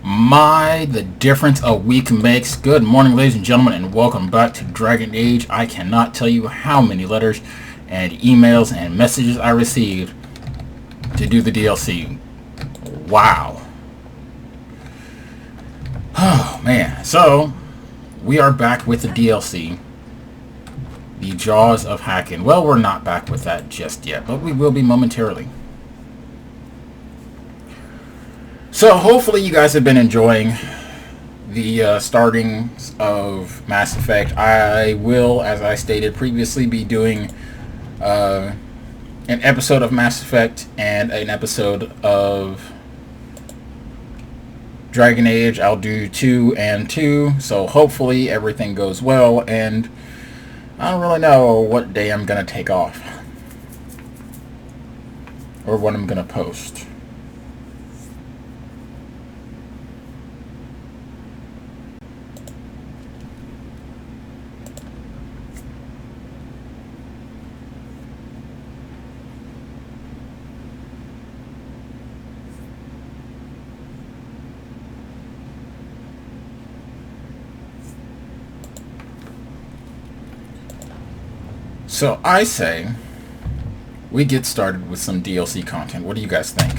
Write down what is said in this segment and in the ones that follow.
The difference a week makes. Good morning, ladies and gentlemen, and welcome back to Dragon Age. I cannot tell you how many letters and emails and messages I received to do the DLC. Wow. Oh, man. So, we are back with the DLC. The Jaws of Hakkon. Well, we're not back with that just yet, but we will be momentarily. So hopefully you guys have been enjoying the startings of Mass Effect. I will, as I stated previously, be doing an episode of Mass Effect and an episode of Dragon Age. I'll do 2 and 2, so hopefully everything goes well, and I don't really know what day I'm going to take off or what I'm going to post. So I say we get started with some DLC content. What do you guys think?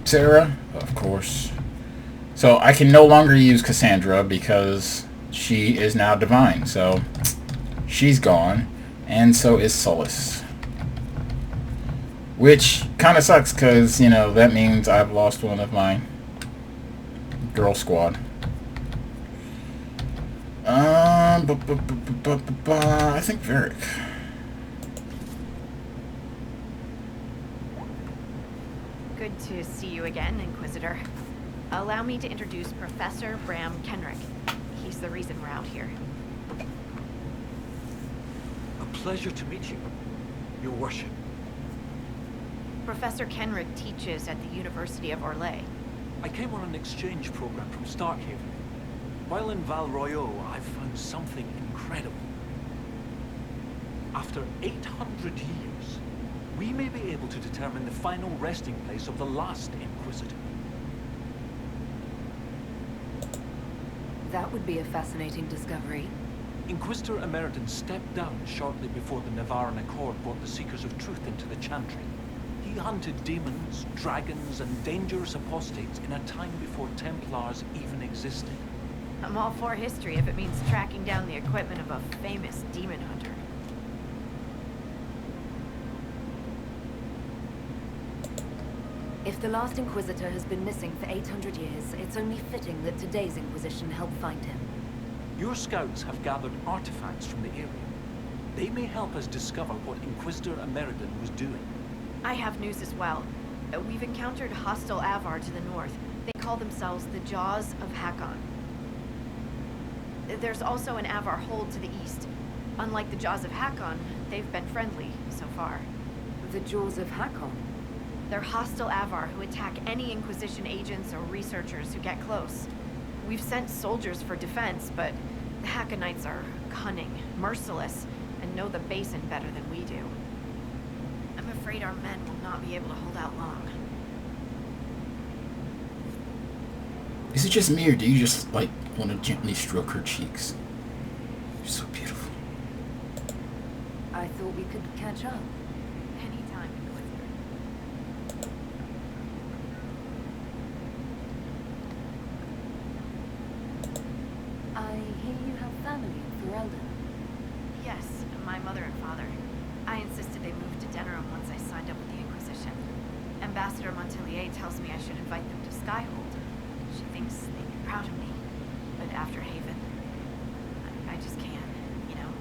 Sarah, of course. So I can no longer use Cassandra because she is now divine. So she's gone. And so is Solus. Which kind of sucks because, you know, that means I've lost one of my girl squad. I think Varric. Good to see you again, Inquisitor. Allow me to introduce Professor Bram Kenrick. He's the reason we're out here. Pleasure to meet you, Your Worship. Professor Kenrick teaches at the University of Orlais. I came on an exchange program from Starkhaven. While in Val Royeaux, I found something incredible. After 800 years, we may be able to determine the final resting place of the last Inquisitor. That would be a fascinating discovery. Inquisitor Emeritus stepped down shortly before the Nevarran Accord brought the Seekers of Truth into the Chantry. He hunted demons, dragons, and dangerous apostates in a time before Templars even existed. I'm all for history if it means tracking down the equipment of a famous demon hunter. If the last Inquisitor has been missing for 800 years, it's only fitting that today's Inquisition help find him. Your scouts have gathered artifacts from the area. They may help us discover what Inquisitor Emeritus was doing. I have news as well. We've encountered hostile Avar to the north. They call themselves the Jaws of Hakkon. There's also an Avar hold to the east. Unlike the Jaws of Hakkon, they've been friendly so far. The Jaws of Hakkon? They're hostile Avar who attack any Inquisition agents or researchers who get close. We've sent soldiers for defense, but the Hakkonites are cunning, merciless, and know the basin better than we do. I'm afraid our men will not be able to hold out long. Is it just me, or do you just, like, want to gently stroke her cheeks? You're so beautiful. I thought we could catch up. Anytime, Inquisitor. I hear you have family in Ferelden. Yes, my mother and father. I insisted they move to Denerim once I signed up with the Inquisition. Ambassador Montelier tells me I should invite them to Skyhold. She thinks they'd be proud of me. But after Haven, I just can't, you know?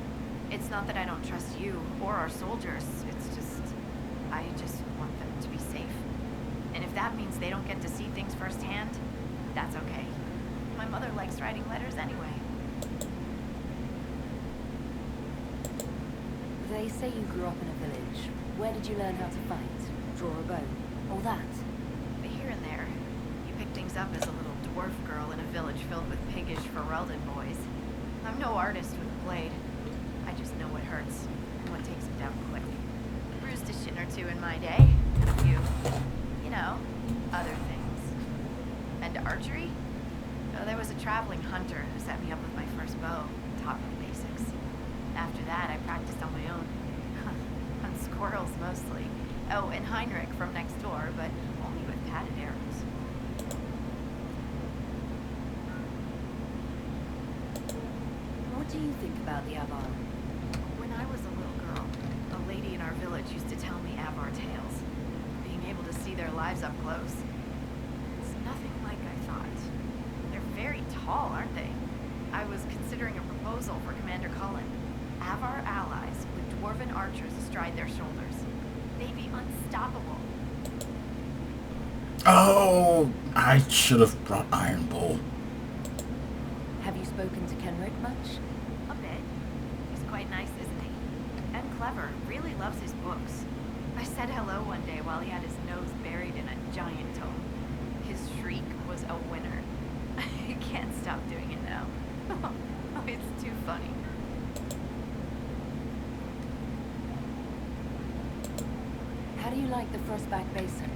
It's not that I don't trust you or our soldiers. It's just, I just want them to be safe. And if that means they don't get to see things firsthand, that's okay. My mother likes writing letters anyway. They say you grew up in a village. Where did you learn how to fight? Draw a bow? All that? Here and there. You picked a things up as a little dwarf girl in a village filled with piggish Ferelden boys. I'm no artist with a blade. I just know what hurts and what takes them down quick. Bruised a shin or two in my day, and a few, other things. And archery? Oh, there was a traveling hunter who set me up with my first bow, taught me the basics. After that, I practiced on my own. On squirrels, mostly. Oh, and Heinrich from next door, but only with padded arrows. What do you think about the Avar? When I was a little girl, a lady in our village used to tell me Avar tales. Being able to see their lives up close. It's nothing like I thought. They're very tall, aren't they? I was considering a proposal for Commander Cullen. Avar allies with dwarven archers astride their shoulders. They'd be unstoppable. Oh, I should have brought Iron Bull. Have you spoken to Kenrick much? A bit. He's quite nice, isn't he? And clever. Really loves his books. I said hello one day while he had his nose buried in a giant tome. His shriek was a winner. I can't stop doing it now. Oh, it's too funny. How do you like the Frostback Basin?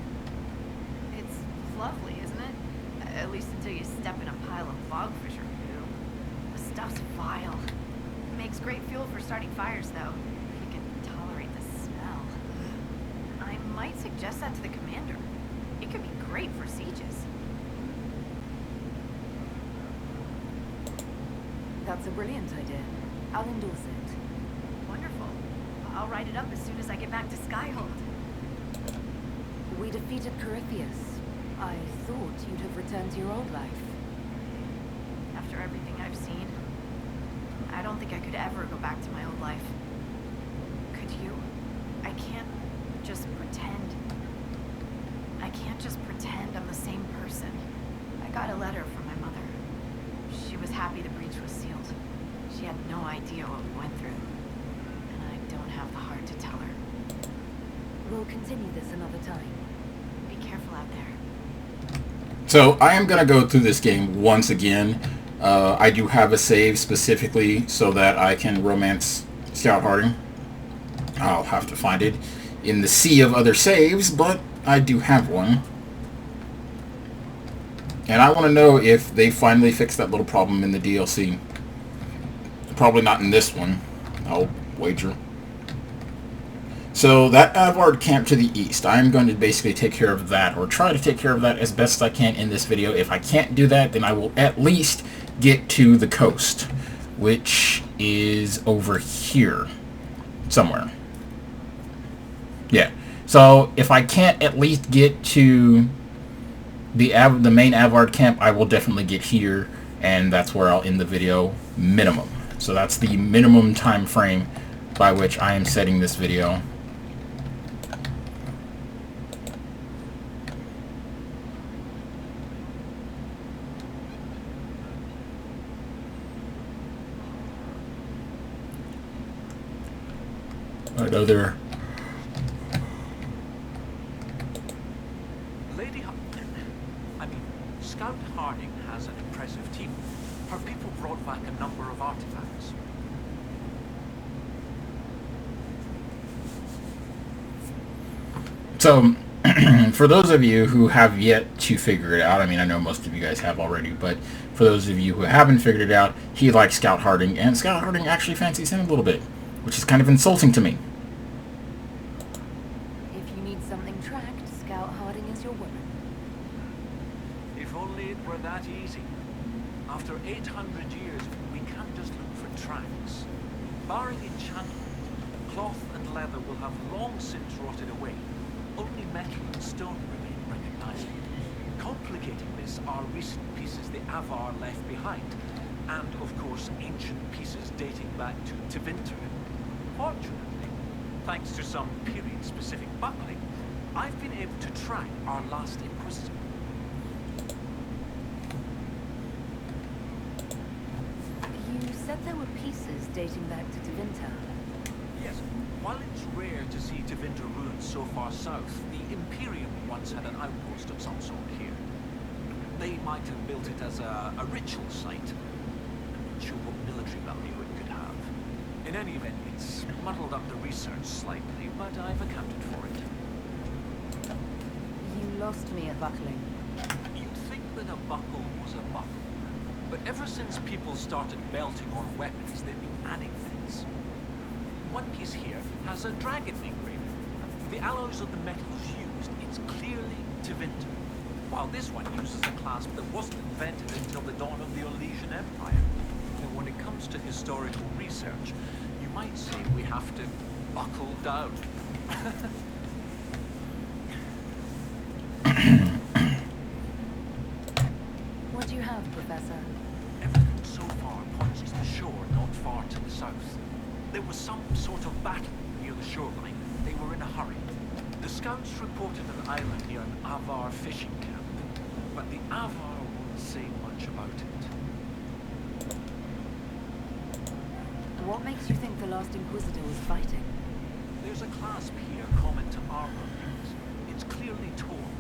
It's lovely, isn't it? At least until you step in a pile of bogfisher poo. The stuff's vile. Makes great fuel for starting fires, though. If you can tolerate the smell. I might suggest that to the commander. It could be great for sieges. That's a brilliant idea. I'll endorse it. Wonderful. I'll write it up as soon as I get back to Skyhold. We defeated Corypheus. I thought you'd have returned to your old life. After everything I've seen, I don't think I could ever go back to my old life. Could you? I can't just pretend. I can't just pretend I'm the same person. I got a letter from my mother. She was happy the breach was sealed. She had no idea what we went through. And I don't have the heart to tell her. We'll continue this another time. Be careful out there. So I am going to go through this game once again. I do have a save specifically so that I can romance Scout Harding. I'll have to find it in the sea of other saves, but I do have one. And I want to know if they finally fixed that little problem in the DLC. Probably not in this one, I'll wager. So that Avard camp to the east, I'm going to basically take care of that, or try to take care of that as best I can in this video. If I can't do that, then I will at least get to the coast, which is over here somewhere. Yeah, so if I can't at least get to the main Avard camp, I will definitely get here, and that's where I'll end the video, minimum. So that's the minimum time frame by which I am setting this video. Another Scout Harding has an impressive team. Her people brought back a number of artifacts. So, for those of you who have yet to figure it out, I mean, I know most of you guys have already, but for those of you who haven't figured it out, he likes Scout Harding, and Scout Harding actually fancies him a little bit, which is kind of insulting to me. If you need something tracked, Scout Harding is your woman. If only it were that easy. After 800 years, we can't just look for tracks. Barring enchantment, cloth and leather will have long since rotted away. Only metal and stone remain recognizable. Complicating this are recent pieces the Avar left behind, and of course ancient pieces dating back to Tevinter. Fortunately, thanks to some period-specific buckling, I've been able to track our last Inquisitor. You said there were pieces dating back to Tevinter. Yes, while it's rare to see Tevinter ruins so far south, the Imperium once had an outpost of some sort here. They might have built it as a ritual site. I'm not sure what military value it could have. In any event, it's muddled up the research slightly, but I've accounted for it. You lost me at buckling. You'd think that a buckle was a buckle. But ever since people started belting on weapons, they've been adding things. One piece here has a dragon engraving. The alloys of the metals used, it's clearly Tevinter. While this one uses a clasp that wasn't invented until the dawn of the Orlesian Empire. And when it comes to historical research, you might say we have to buckle down. What do you have, Professor? Everything so far points to the shore not far to the south. There was some sort of battle near the shoreline. They were in a hurry. The scouts reported an island near an Avar fishing camp, but the Avar won't say much about it. What makes you think the last Inquisitor was fighting? There's a clasp here common to armor rings. It's clearly torn.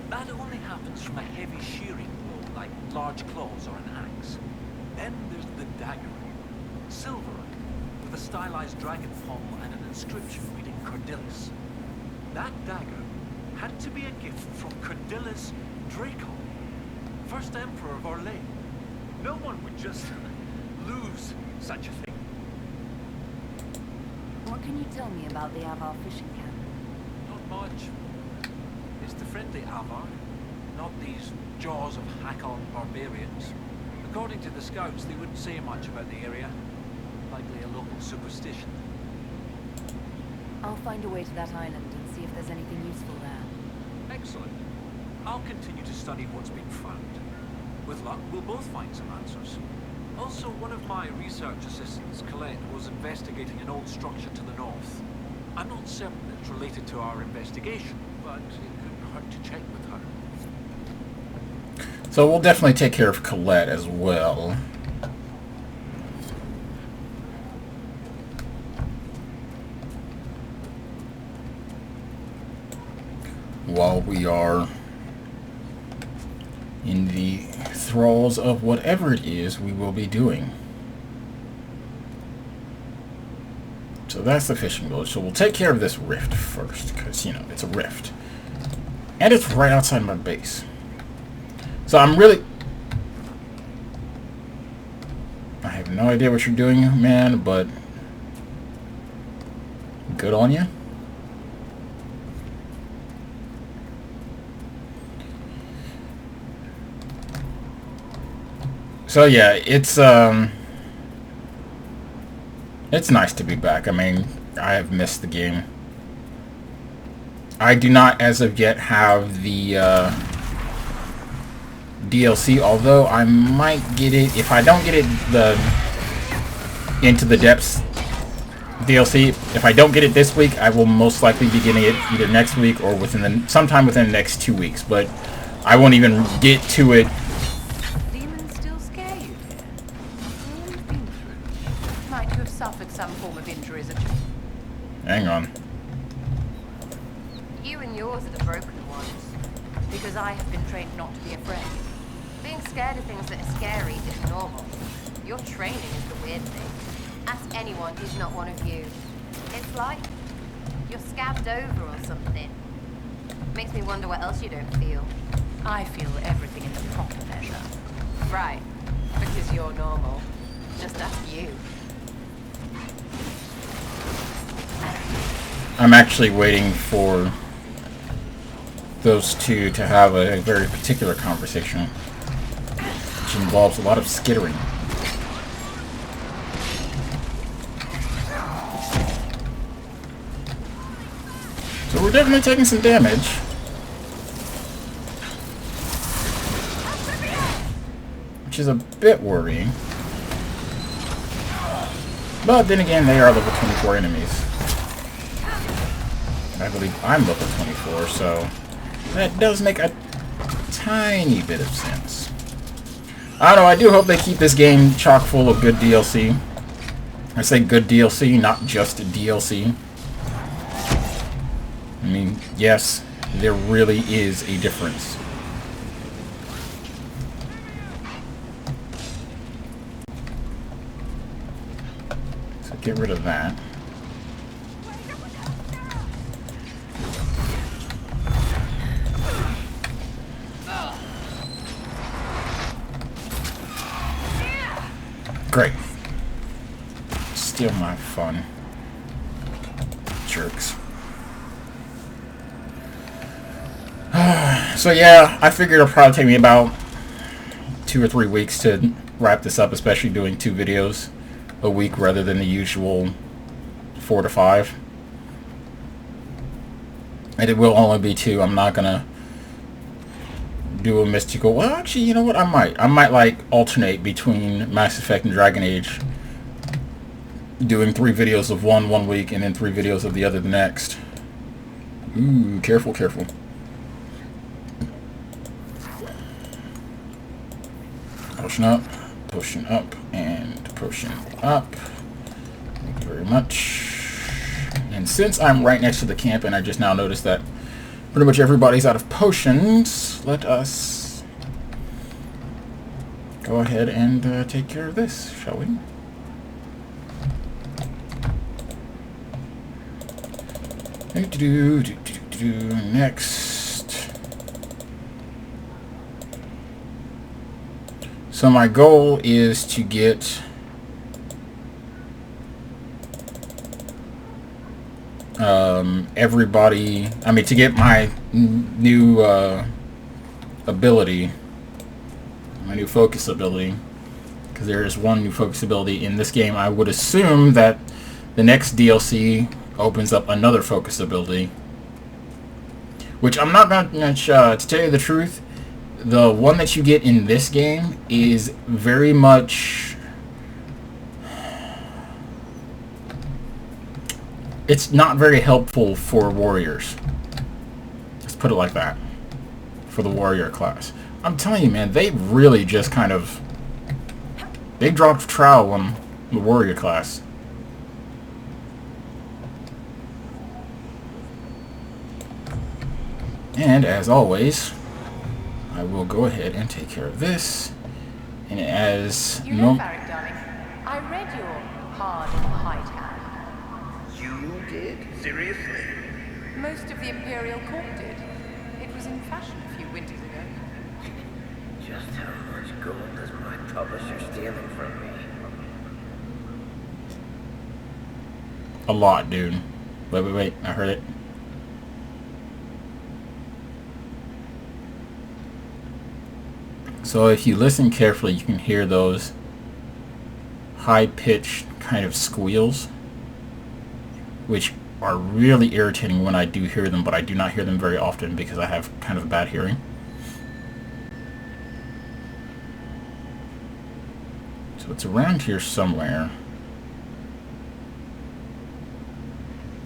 That only happens from a heavy shearing blow, like large claws or an axe. Then there's the dagger, silver, with a stylized dragon pommel and an inscription reading Cordelis. That dagger had to be a gift from Cordelis Draco, first emperor of Orlais. No one would just lose such a thing. What can you tell me about the Avar fishing camp? Not much. It's the friendly Avar, not these jaws of Hakkon barbarians. According to the scouts, they wouldn't say much about the area. Likely a local superstition. I'll find a way to that island and see if there's anything useful there. Excellent. I'll continue to study what's been found. With luck, we'll both find some answers. Also, one of my research assistants, Colette, was investigating an old structure to the north. I'm not certain it's related to our investigation, but it couldn't hurt to check with her. So we'll definitely take care of Colette as well. While we are in the thralls of whatever it is we will be doing. So that's the fishing village. So we'll take care of this rift first, because, you know, it's a rift. And it's right outside my base. So I'm really... I have no idea what you're doing, man, but... good on you. So yeah, it's nice to be back. I mean, I have missed the game. I do not, as of yet, have the DLC, although I might get it. If I don't get it, the Into the Depths DLC, if I don't get it this week, I will most likely be getting it either next week or sometime within the next 2 weeks. But I won't even get to it. Suffered some form of injuries at you. Hang on. You and yours are the broken ones. Because I have been trained not to be afraid. Being scared of things that are scary is normal. Your training is the weird thing. Ask anyone who's not one of you. It's like you're scabbed over or something. Makes me wonder what else you don't feel. I feel everything in the proper measure. Right. Because you're normal. Just ask you. I'm actually waiting for those two to have a very particular conversation, which involves a lot of skittering. So we're definitely taking some damage. Which is a bit worrying. But then again, they are level 24 enemies. I believe I'm level 24, so that does make a tiny bit of sense. I don't know, I do hope they keep this game chock full of good DLC. I say good DLC, not just DLC. I mean, yes, there really is a difference. get rid of that. Great. Steal my fun. Jerks. So yeah, I figured it'll probably take me about 2 or 3 weeks to wrap this up, especially doing 2 videos a week rather than the usual 4 to 5. And it will only be 2. I'm not gonna do a mystical. Well, actually, you know what? I might like alternate between Mass Effect and Dragon Age, doing 3 videos of one week and then 3 videos of the other the next. Ooh, careful, careful. Pushing up, and pushing up. Thank you very much. And since I'm right next to the camp, and I just now noticed that pretty much everybody's out of potions, let us go ahead and take care of this, shall we? Next. So my goal is to get everybody, to get my new ability, my new focus ability, because there is one new focus ability in this game. I would assume that the next DLC opens up another focus ability, which I'm not going to tell you the truth. The one that you get in this game is very much... It's not very helpful for warriors. Let's put it like that. For the warrior class. I'm telling you, man, they really just kind of... They dropped trowel on the warrior class. And, as always, I will go ahead and take care of this. And as... You know, Barrick, darling, I read your hard and high tab. You did? Seriously? Most of the Imperial Court did. It was in fashion a few winters ago. Just how much gold is my publisher stealing from me? A lot, dude. Wait. I heard it. So if you listen carefully, you can hear those high-pitched kind of squeals, which are really irritating when I do hear them, but I do not hear them very often because I have kind of bad hearing. So it's around here somewhere.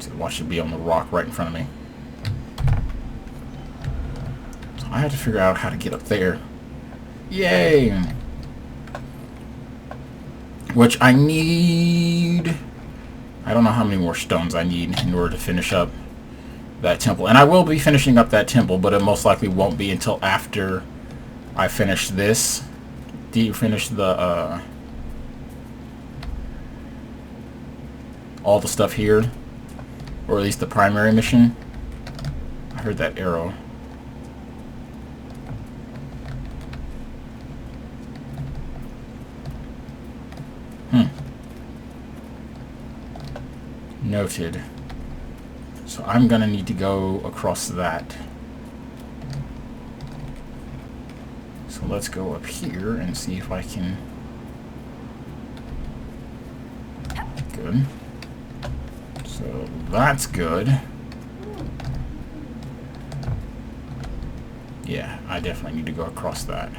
So watch it be on the rock right in front of me. So I have to figure out how to get up there. Yay! Which I need... I don't know how many more stones I need in order to finish up that temple. And I will be finishing up that temple, but it most likely won't be until after I finish this. Do you finish the, all the stuff here? Or at least the primary mission? I heard that arrow. Noted. So I'm gonna need to go across that. So let's go up here and see if I can... Good. So that's good. Yeah, I definitely need to go across that.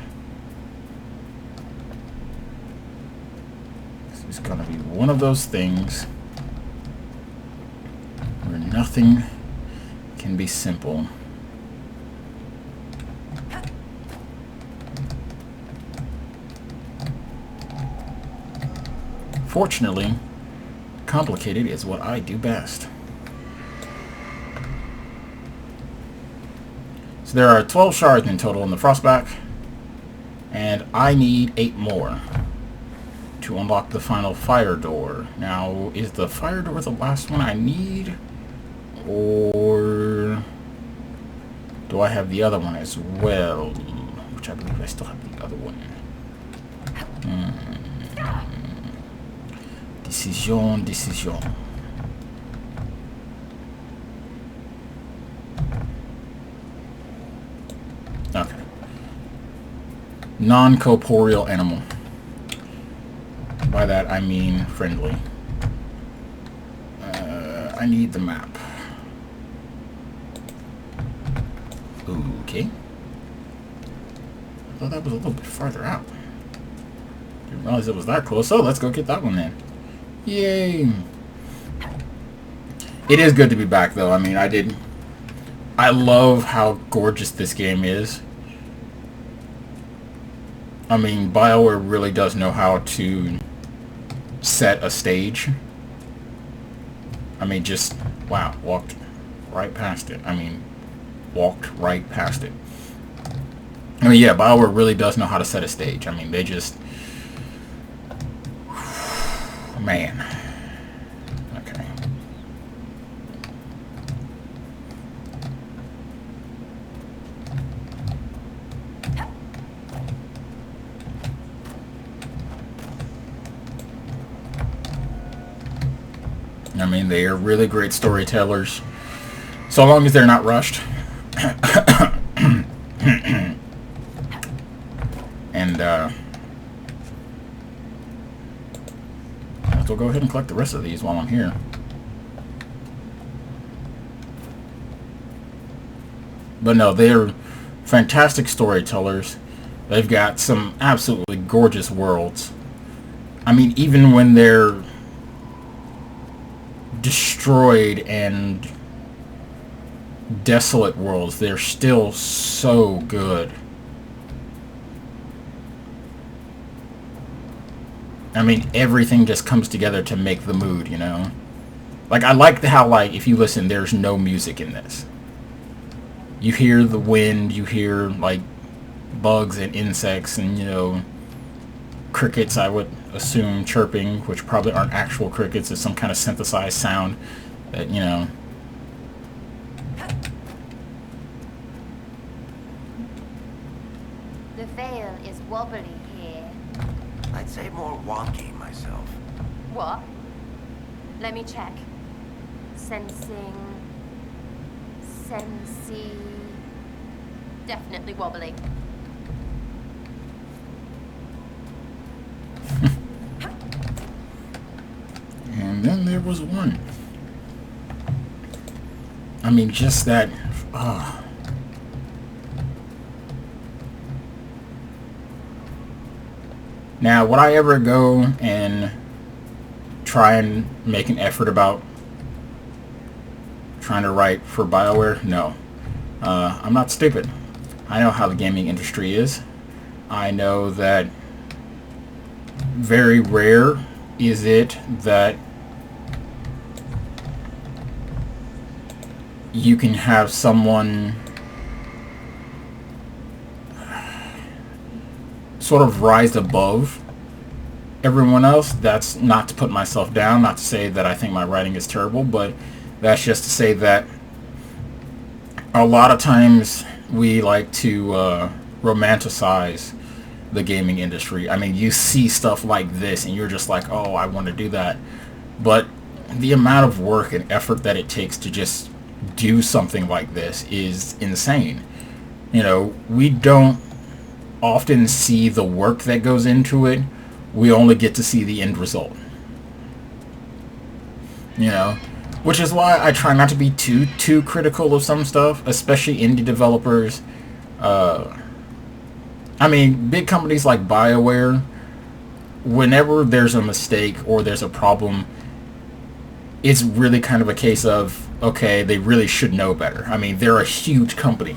This is gonna be one of those things where nothing can be simple. Fortunately, complicated is what I do best. So there are 12 shards in total in the Frostback, and I need 8 more to unlock the final fire door. Now, is the fire door the last one I need? Or do I have the other one as well? Which I believe I still have the other one. Decision. Okay. Non-corporeal animal. By that I mean friendly. I need the map. Okay. I thought that was a little bit farther out. Didn't realize it was that close. So let's go get that one then. Yay! It is good to be back though. I mean, I love how gorgeous this game is. I mean, BioWare really does know how to set a stage. I mean, just, wow, walked right past it. I mean, walked right past it. I mean, yeah, BioWare really does know how to set a stage. I mean, they just, man. Okay. I mean, they are really great storytellers, so long as they're not rushed. And I'll go ahead and collect the rest of these while I'm here. But no, they're fantastic storytellers. They've got some absolutely gorgeous worlds. I mean, even when they're destroyed and desolate worlds, they're still so good. I mean, everything just comes together to make the mood, you know? Like, I like how, like, if you listen, there's no music in this. You hear the wind, you hear, like, bugs and insects and, you know, crickets, I would assume, chirping, which probably aren't actual crickets. It's some kind of synthesized sound that, you know. The veil is wobbly here. I'd say more wonky myself. What? Let me check. Sensing. Definitely wobbly. And then there was one. I mean, just that. Now, would I ever go and try and make an effort about trying to write for BioWare? No. I'm not stupid. I know how the gaming industry is. I know that very rare is it that you can have someone sort of rise above everyone else. That's not to put myself down, not to say that I think my writing is terrible, but that's just to say that a lot of times we like to romanticize the gaming industry. I mean, you see stuff like this and you're just like, oh, I want to do that. But the amount of work and effort that it takes to just do something like this is insane. You know, we don't often see the work that goes into it. We only get to see the end result. You know, which is why I try not to be too critical of some stuff, especially indie developers. I mean, big companies like BioWare, whenever there's a mistake or there's a problem, it's really kind of a case of, okay, they really should know better. I mean, they're a huge company.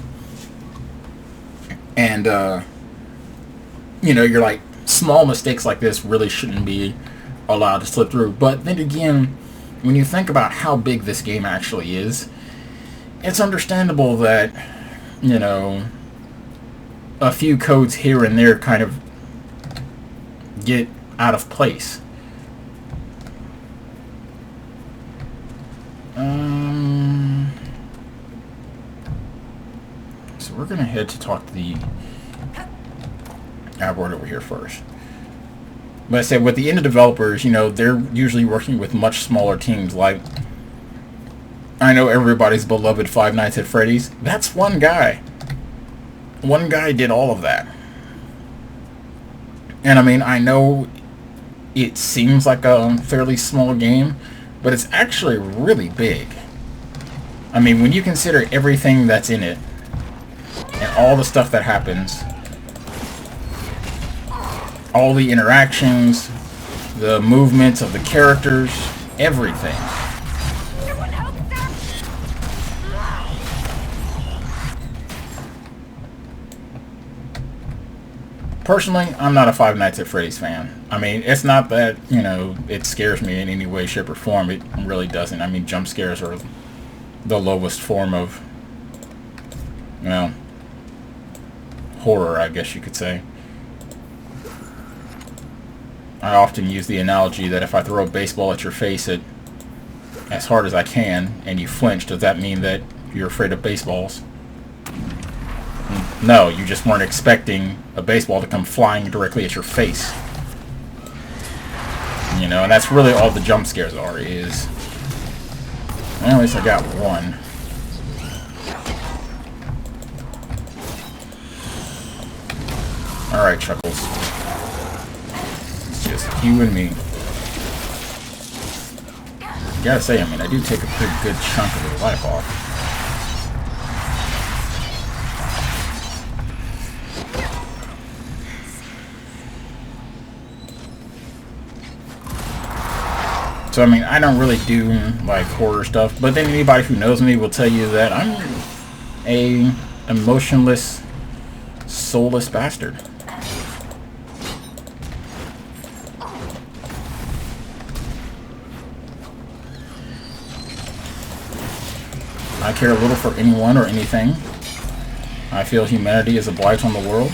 And, you know, you're like, small mistakes like this really shouldn't be allowed to slip through. But then again, when you think about how big this game actually is, it's understandable that, you know, a few codes here and there kind of get out of place. So we're gonna head to talk to the board over here first. But I said with the indie developers, you know, they're usually working with much smaller teams. Like, I know everybody's beloved Five Nights at Freddy's. That's one guy. One guy did all of that. And I mean, I know it seems like a fairly small game, but it's actually really big. I mean, when you consider everything that's in it, and all the stuff that happens, all the interactions, the movements of the characters, everything. Personally, I'm not a Five Nights at Freddy's fan. I mean, it's not that, you know, it scares me in any way, shape, or form. It really doesn't. I mean, jump scares are the lowest form of, you know, horror, I guess you could say. I often use the analogy that if I throw a baseball at your face as hard as I can and you flinch, does that mean that you're afraid of baseballs? No, you just weren't expecting a baseball to come flying directly at your face. You know, and that's really all the jump scares are, is... Well, at least I got one. Alright, Chuckles. It's just you and me. Gotta say, I mean, I do take a pretty good chunk of their life off. So, I mean, I don't really do, like, horror stuff, but then anybody who knows me will tell you that I'm a emotionless, soulless bastard. I care little for anyone or anything. I feel humanity is a blight on the world.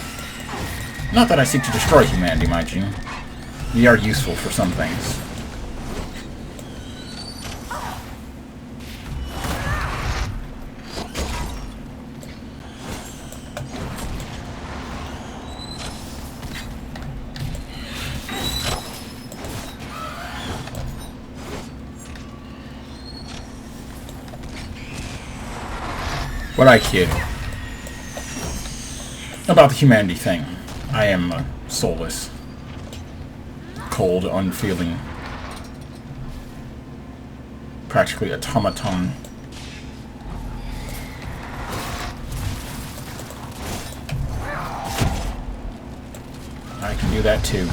Not that I seek to destroy humanity, mind you. We are useful for some things. But I kid about the humanity thing. I am soulless, cold, unfeeling, practically automaton. I can do that too,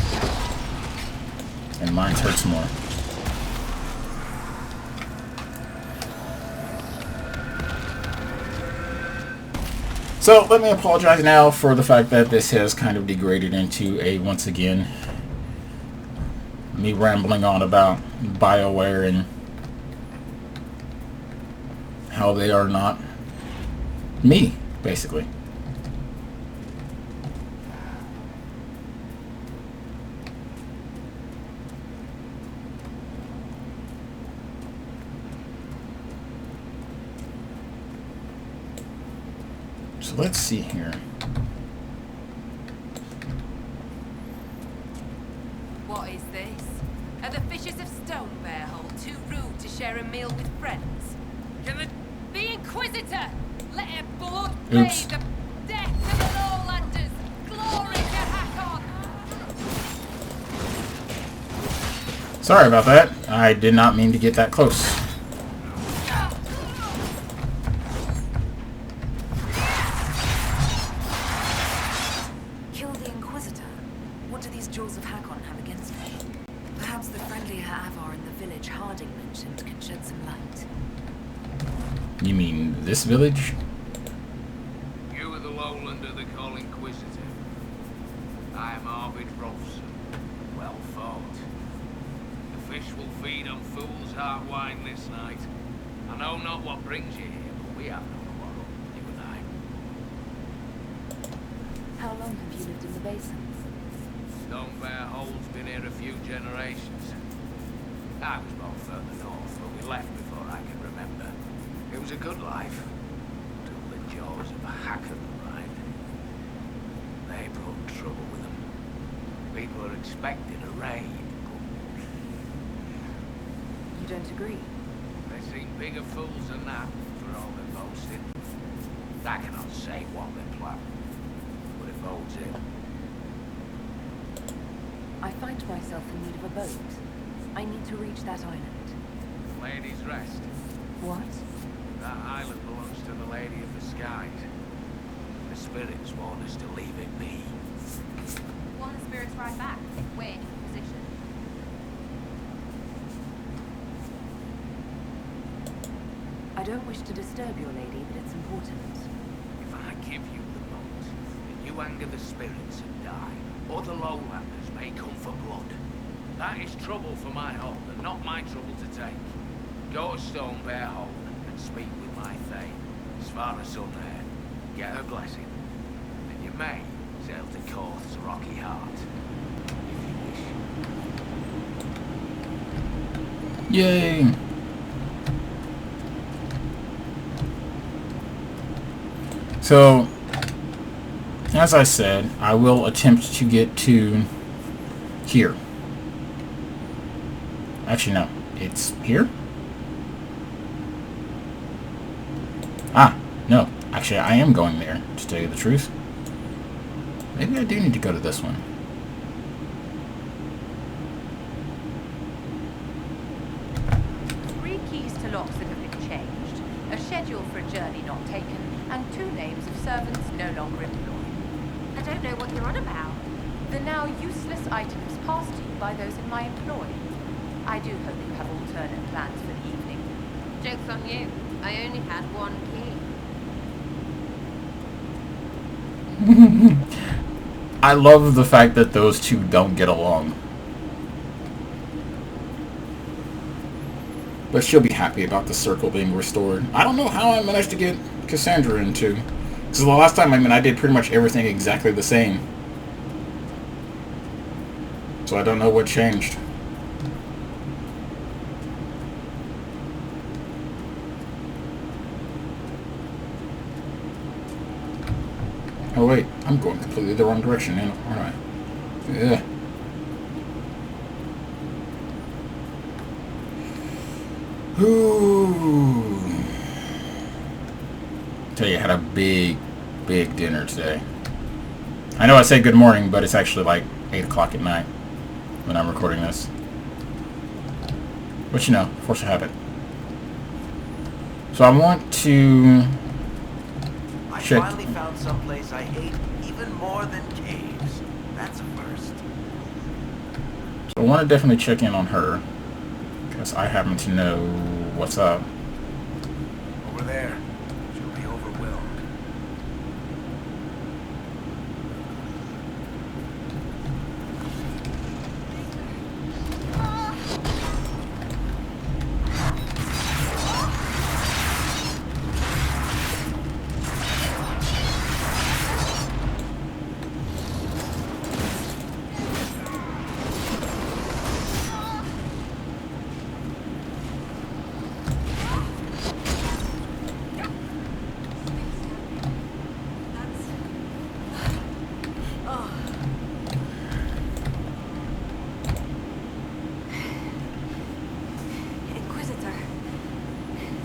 and mine hurts more. So, let me apologize now for the fact that this has kind of degraded into a, once again, me rambling on about BioWare and how they are not me, basically. So let's see here. What is this? Are the fishes of Stone Bearhole too rude to share a meal with friends? The Inquisitor! Let her blood play Oops. the death of the Lowlanders! Glory to Hakkon! Sorry about that. I did not mean to get that close. Kill the Inquisitor? What do these Jaws of Hakkon have against me? Perhaps the friendlier Avar in the village Harding mentioned can shed some light. You mean this village? You are the Lowlander they call Inquisitor. I am Arvid Rolfson. Well fought. The fish will feed on fool's heart wine this night. I know not what brings you here, but we have no quarrel, you and I. How long have you lived in the basin? Stone Bear Hole's been here a few generations. I was born further north, but we left before I can remember. It was a good life, until the jaws of Hakkon arrived. They brought trouble with them. People were expecting a raid. You don't agree? They seem bigger fools than that, for all their boasting. I cannot say what they plan, but it bodes in. I find myself in need of a boat. I need to reach that island. Lady's Rest. What? That island belongs to the Lady of the Skies. The spirits want us to leave it be. Want the spirits right back. We're Inquisition. I don't wish to disturb your lady, but it's important. If I give you the boat, and you anger the spirits and die, other lowlanders may come for blood. That is trouble for my hold, and not my trouble to take. Go to Stone Bear Hole and speak with my Thane, as far as Sunhair. Get her blessing, and you may sail to Korth's rocky heart, if you wish. Yay! So, as I said, I will attempt to get to here. Actually, no. It's here? Ah, no. Actually, I am going there, to tell you the truth. Maybe I do need to go to this one. Three keys to locks that have been changed, a schedule for a journey not taken, and 2 names of servants no longer employed. I don't know what you're on about. The now useless items passed to you by those in my employ. I do hope you have alternate plans for the evening. Joke's on you. I only had 1 key. I love the fact that those two don't get along. But she'll be happy about the circle being restored. I don't know how I managed to get Cassandra into. Because the last time, I did pretty much everything exactly the same. So I don't know what changed. Oh wait, I'm going completely the wrong direction now, aren't I? Yeah. Ooh. Tell you, I had a big dinner today. I know I say good morning, but it's actually like 8 o'clock at night when I'm recording this. But you know, force of habit. So I want to check. I finally found someplace I hate even more than caves. That's a first. So I want to definitely check in on her, because I happen to know what's up. Over there. She'll be overwhelmed. Inquisitor.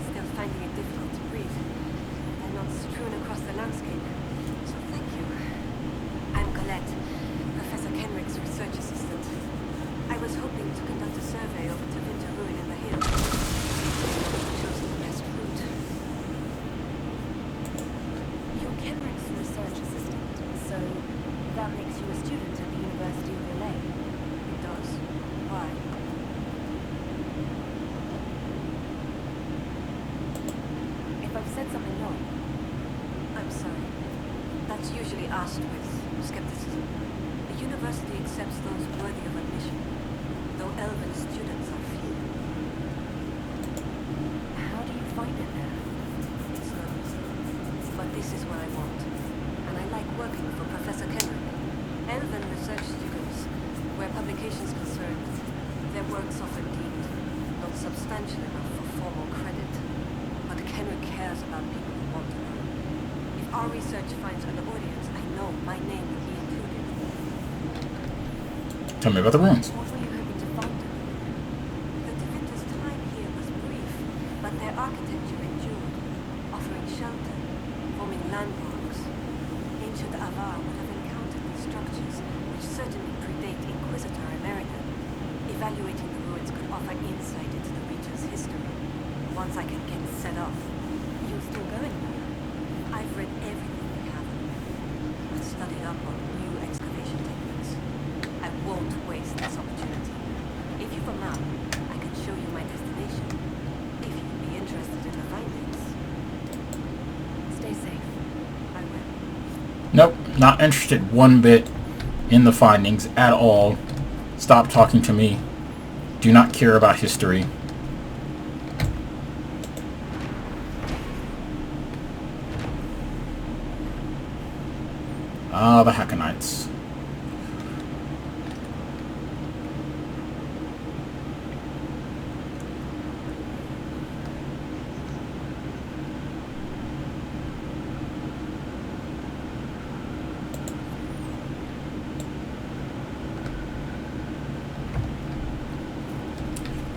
Still finding it difficult to breathe. And not strewn across the landscape. So thank you. I'm Colette, Professor Kenrick's research assistant. I was hoping to conduct a survey over to Winter Ruin in the hills. Chose the best route. You're Kenrick's research assistant, so that makes you a student at the University of LA. It does. Why? If I've said something wrong, I'm sorry. That's usually asked with skepticism. The university accepts those worthy of admission, though elven students are few. How do you find it there? It's not easy, but this is what I want, and I like working for Professor Kenrick. Elven research students, where publications concerned, their works often deemed not substantial enough for formal credit. But Kenrick cares about people who want to know. If our research finds an audience, I know my name will be included. Tell me about the ruins. What were you hoping to find? The Devinter's time here was brief, but their architecture endured, offering shelter, forming landmarks. Ancient Avar would have encountered these structures, which certainly predate Inquisitor Emerita. Evaluating the ruins could offer insight into the region's history. Once I can get set up. You still going there? I've read everything they have. I've studied up on new excavation techniques. I won't waste this opportunity. If you've a map, I can show you my destination. If you'd be interested in the findings. Stay safe. I will. Nope, not interested one bit in the findings at all. Stop talking to me. Do not care about history. Ah, the Hakkonites.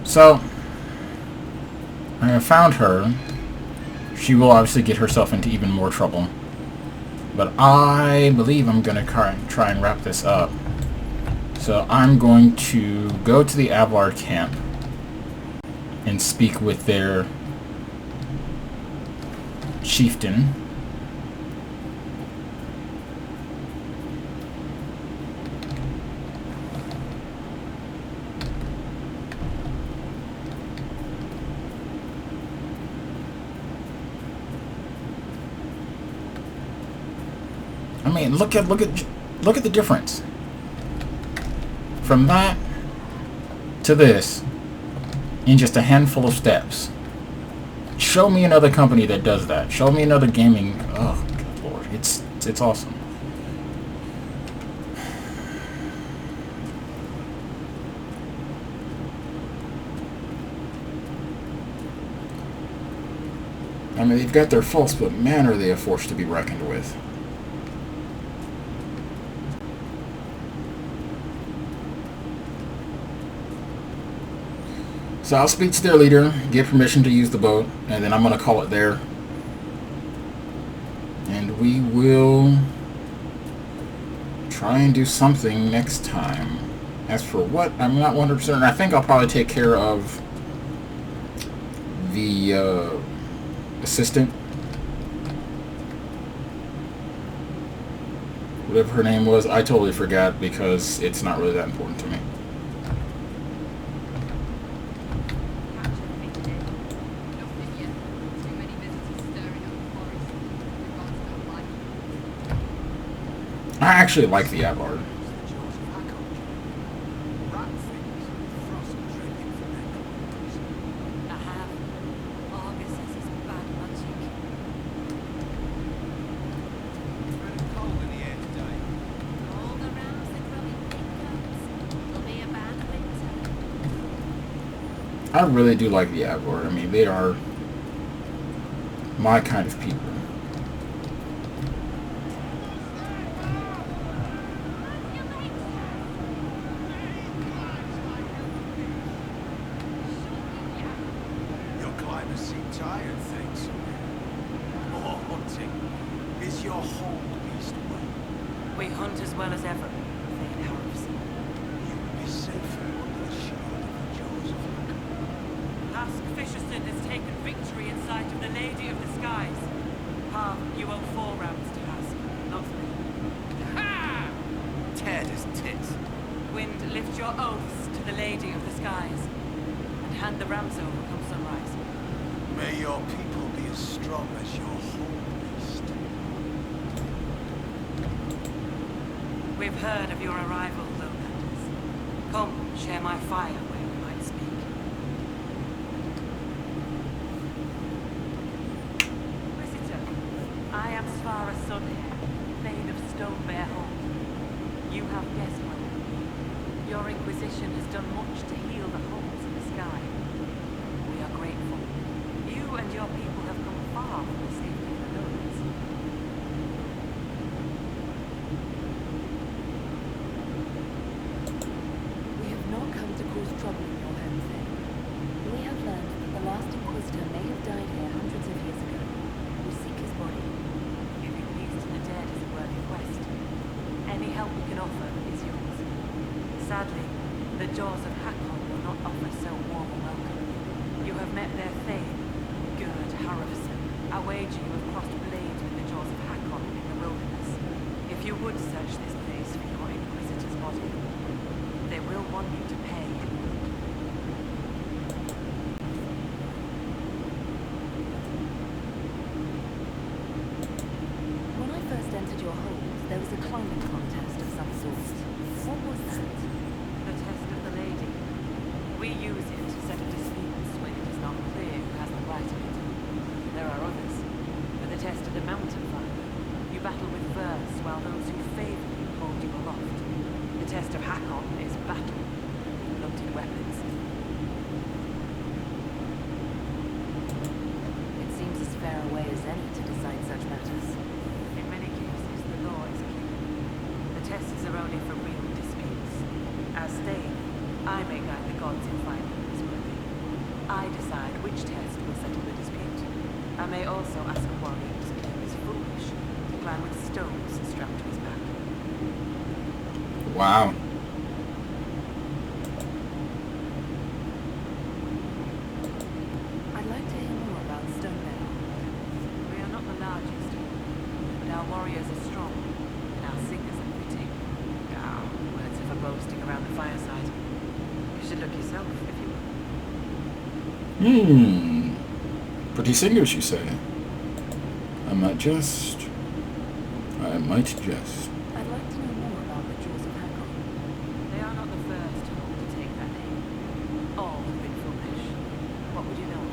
So, I have found her. She will obviously get herself into even more trouble. But I believe I'm going to try and wrap this up. So I'm going to go to the Avar camp and speak with their chieftain. I mean, look at the difference from that to this in just a handful of steps. Show me another company that does that. Show me another gaming. Oh, good lord, it's awesome. I mean, they've got their faults, but man, are they a force to be reckoned with. So I'll speak to their leader, get permission to use the boat, and then I'm going to call it there. And we will try and do something next time. As for what, I'm not 100% certain. I think I'll probably take care of the assistant. Whatever her name was, I totally forgot because it's not really that important to me. I actually like the Avar. I really do like the Avar. I mean, they are my kind of people. We've heard of your arrival, Lowlanders. Come, share my fire where we might speak. Visitor, I am Svara Sunhair, Thane of Stonebear Hall. You have guessed well. Your Inquisition has done much to heal the holes in the sky. We are grateful. You and your people have come far from the safety of the lowlands. We have not come to cause trouble in your home thing. We have learned that the last Inquisitor may have died here hundreds of years ago. We seek his body. Giving peace to the dead is a worthy quest. Any help we can offer is yours. Sadly, the jaws of Hakkon will not offer so warm a welcome. You have met their thane, Gerd Harrison. I wager you have crossed blades with the jaws of Hakkon in the wilderness. If you would search this place for your Inquisitor's body, they will want you to pay in blood. When I first entered your holds, there was a climbing contest of some sort. What was that? The test of the lady. We use it to settle disputes when it is not clear who has the right of it. There are others. For the test of the mountain climber, you battle with verse while those who favor you hold you aloft. The test of Hakkon is battle, loaded weapons. It seems as fair a way as any to decide such matters. In many cases, the law is clear. The tests are only for real disputes. As Thane, I may guide the gods in finding who is worthy. I decide which test will settle the dispute. I may also ask a warrior who is foolish to climb with stones strapped to his back. Wow. I'd like to hear more about Stonebell. We are not the largest, but our warriors are strong, and our singers are fitting. Words of a boasting around the fireside. You should look yourself, if you will. Pretty singers, you say? I might jest. I'd like to know more about the Jaws of Hakkon. They are not the first to take that name. All have been foolish. What would you know?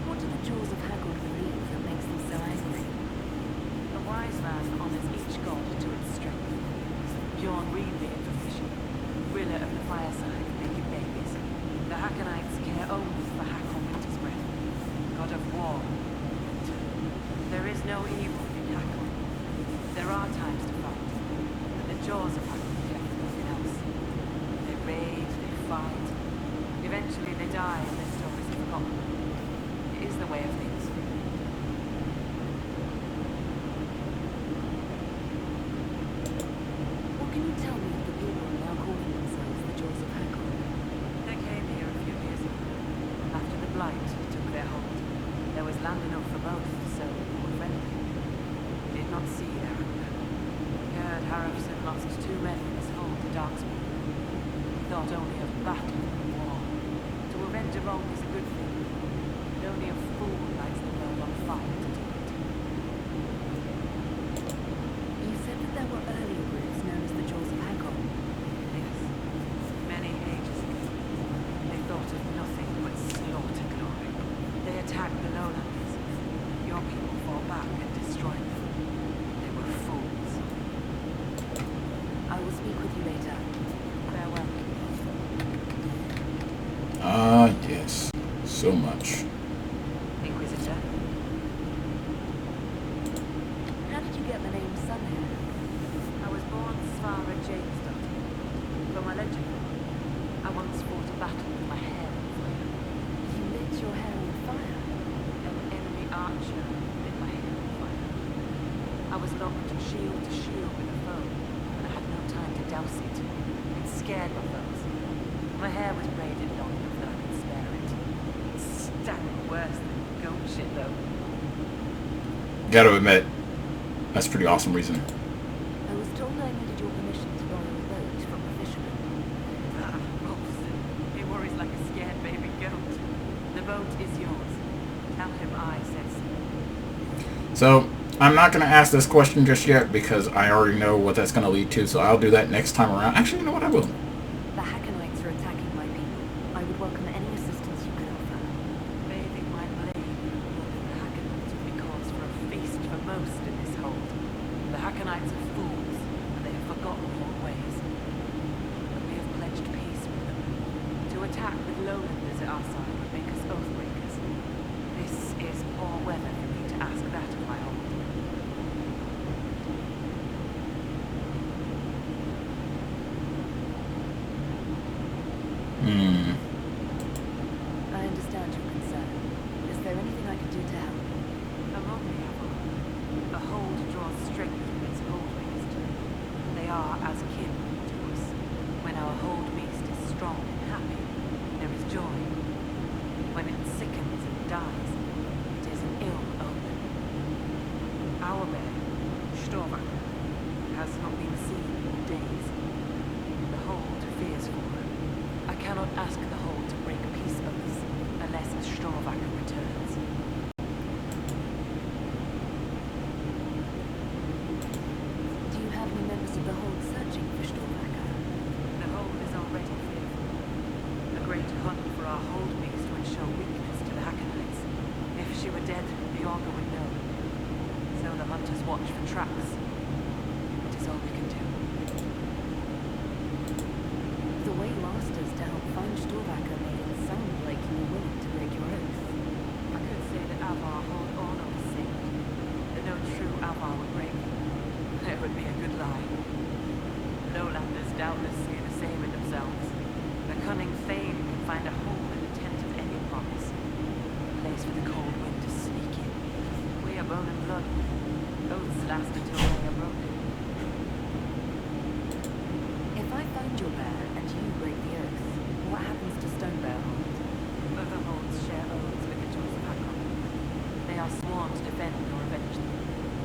What do the Jaws of Hakkon believe that makes them so angry? A wise man honors each god to its strength. Bjorn read the information. Rilla of the fireside making babies. The Hakkonites care only for Hakkon Winter's breath. God of war. There is no evil in Hakkon. There are times to fight, but the jaws of Hakkon care for nothing else. They raid, they fight. Eventually they die and their stories are forgotten. It is the way of things. What can you tell me of the people now calling themselves the Jaws of Hakkon? They came here a few years ago. After the Blight took their hold, there was land enough for both, so we were friendly. We did not see their hunger. Gerd Harrison lost 2 men in his hold to Darkspawn. He thought only of battle and war. To avenge a wrong is a good thing, but only a fool lights the world on fire to do it. You said that there were earlier groups known as the Jaws of Hakkon. Yes, many ages ago. They thought of nothing but slaughter glory. They attacked the lowlands. Your people fought back and destroyed them. They were fools. I will speak with you later. Farewell. Ah, yes. So much. Inquisitor. How did you get the name Sunhair? I was born Svara Jamestown. From my legend, I once fought a battle with my hair on fire. You lit your hair on fire. An enemy archer lit my hair on fire. I was locked shield to shield with a foe, and I had no time to douse it. It scared my foes. My hair was braided long enough that I could spare it. It stank worse than goat shit, though. Gotta admit, that's a pretty awesome reason. I was told I needed your permission to borrow a boat from a fisherman. Robson, he worries like a scared baby goat. The boat is yours. Tell him I said so. So, I'm not going to ask this question just yet because I already know what that's going to lead to, so I'll do that next time around. Actually, you know what? I will. The Hakkonites are attacking my people. I would welcome any assistance you could offer. Bathing my blade, the Hakkonites would be cause for a feast for most in this hold. The Hakkonites Hakkonites are fools, and they have forgotten old ways. But we have pledged peace with them. To attack with lowlanders at our side would make us oathbreakers. This is poor weather for me to ask that of my hold. I understand your concern. Is there anything I can do to help? Among the Avon, the hold draws strength from its hold beast. They are as kin to us. When our hold beast is strong and happy, there is joy. When it sickens and dies, it is an ill omen. Our bear, Storvac, has not been seen in days. The hold fears for her. I cannot ask the hold to break peace oaths unless Storvac returns. Do you have any members of the hold searching for Stormbacker? The hold is already fearful. A great hunt for our hold beast would show weakness to the Hakkonites. If she were dead, the augur would know. So the hunters watch for tracks. It is all we can do. The way you asked us to help find Stormbacker made it sound like you were willing to break your oath. I could say that Avar hold honor was sacred, that no true Avar would break. It would be a good lie. Lowlanders doubtless see the same in themselves. The cunning Thane can find a hole in the tent of any promise. A place for the cold wind to sneak in. We are bone and blood. Oaths last until they are broken. If I find your bear and you break the oath, what happens to Stone Bear Hold? Other holds share oaths with the Jaws of Hakkon. They are sworn to defend or avenge them.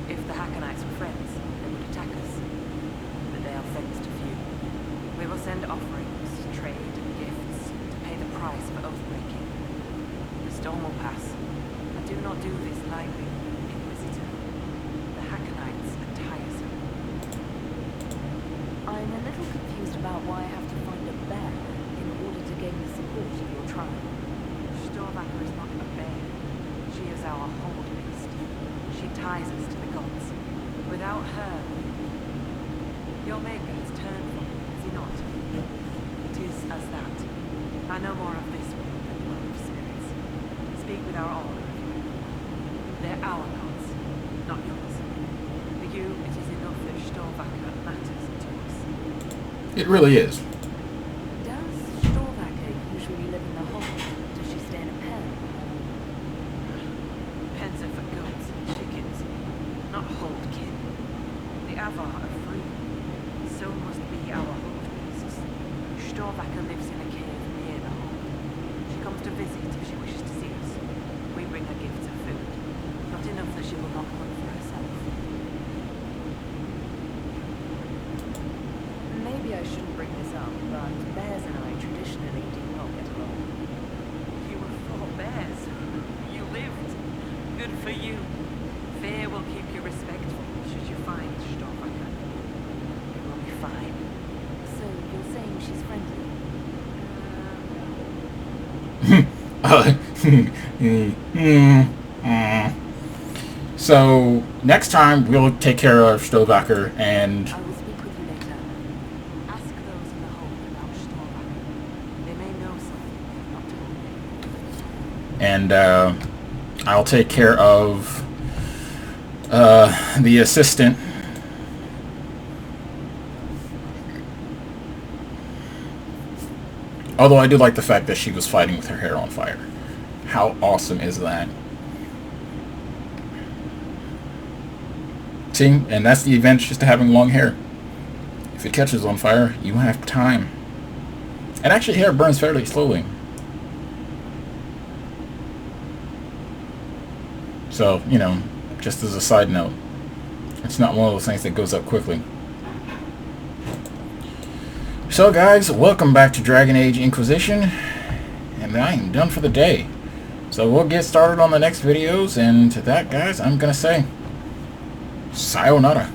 If the Hakkonites were friends, they would attack us. But they are friends to few. We will send offerings, trade, and gifts to pay the price for oath-breaking. The storm will pass. I do not do this lightly, Inquisitor. The Hakkonites are tiresome. I'm a little confused about why I have to find a bear in order to gain the support of your tribe. Storvacker is not a bear. She is our hold beast. She ties us to the gods. Without her, your maker has turned from me, has he not? It is as that. I know more of this world than the world of spirits. Speak with our honor if you will. They're our gods, not yours. For you, it is enough that Storvacker matters to us. It really is. Does Stormbacker usually live in the hold? Does she stay in a pen? Pens are for goats and chickens, not hold kin. The Avar are free. So must be our hold beasts. Storvacker lives in a cave near the hold. She comes to visit if she wishes to see us. We bring her gifts of food, not enough that she will not hunt for herself. Maybe I shouldn't bring this up, but bears and I traditionally do not get along. You were four bears. You lived. Good for you. Fear will keep you respectful should you find Storvacker. You will be fine. So you're saying she's friendly? So next time we'll take care of Stormbacker, and I will speak with you later. Ask those in the hold about Stormbacker. They may know something they have not told me. and I'll take care of the assistant. Although I do like the fact that she was fighting with her hair on fire. How awesome is that? See, and that's the advantage just to having long hair. If it catches on fire, you have time. And actually, hair burns fairly slowly. So, you know, just as a side note, it's not one of those things that goes up quickly. So guys, welcome back to Dragon Age Inquisition, and I am done for the day. So we'll get started on the next videos, and to that guys, I'm gonna say sayonara.